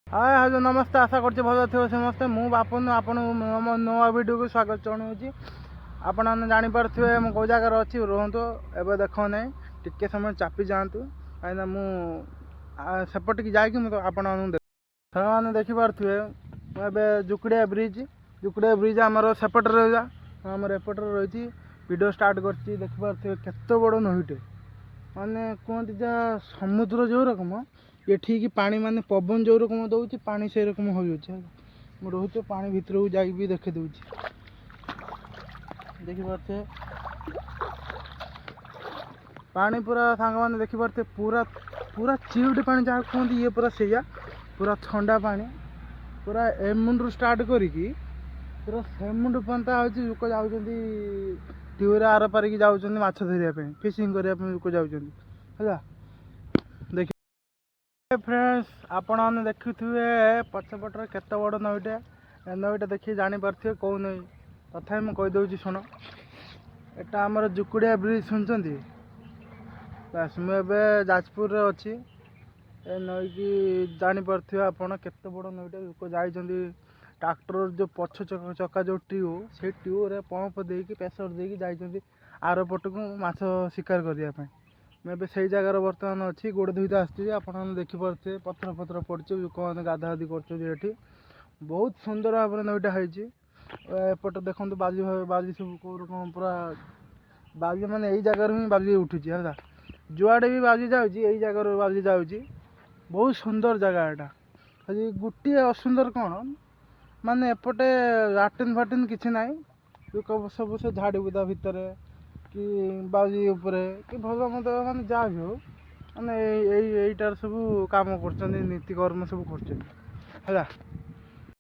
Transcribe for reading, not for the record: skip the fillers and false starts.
हाय हाय नमस्ते आशा कर भल थो समस्ते मु बापन आपण नुआ वीडियो को स्वागत जनाऊँगी। आपण मैंने जानीपे मुझे कौ जगार अच्छी रुहतु एवं देख ना टिके समय चापी जातु कहीं सेपट की जाकि आपने देखिपे जुकुड़िया ब्रिज आमर सेपट रहा आमर एपट रही वीडियो स्टार्ट कर देखिपे केत बड़ नईटे माने कहते समुद्र जो रकम ये ठीक पानी माने पवन जो रकम दौर पानी से रकम हो रोचे पानी भितर को जा देखे दूसरी देखिपे पानी पूरा सांग मैंने देखिपे पूरा पूरा चिल्ड पानी जहाँ कहते ये पूरा से पूरा ठंडा पानी पूरा एमुंड स्टार्ट करी पूरा सेमुंड पंता हो लोक जाऊँ ट्यूब आर पारिकी जाऊँ माछ धरने फिशिंग करने लोक जाऊँ देख फ्रेंड्स आपण मैंने देखुए पछपटर केत बड़ नईटे नईटा देखिए जानीपे कौ नई तथा मुझे कहीदे शुण एटा आमर जुकुड़िया ब्रिज शुणुंट बस मुझे जाजपुर अच्छी नई कि जानीपे आपड़ केत बड़ नईटे लोक जा ट्रैक्टर जो पछ चक्का जो ट्यूब से ट्यूब पंप देकी प्रेसर देकी जाइए आर पट को माछ शिकार करने मैं से जगार बर्तमान अच्छी गोड़ धोईते आसती आपने देखिपे पथर पथर पड़े लोक मैंने गाधागाधि कर बहुत सुंदर भाव में नईटा होपट देखो बाजी बाजी सब कौ रकम पूरा बाजी मैंने यही जगार ही बाजी उठुची है जुआड़े भी बाजी जाऊँगी जगार बाजी जाऊँगी बहुत सुंदर जगह यहाँ गोटे असुंदर कौन माने एपटे लाट्रिन फाट्रिन किसी ना लोक सब से झाड़ी बुदा भितर कि बाजी उपरे कि भल मत माने जहाँ भी हो माने यहीटार सब कम कर नीतिकर्म सब कर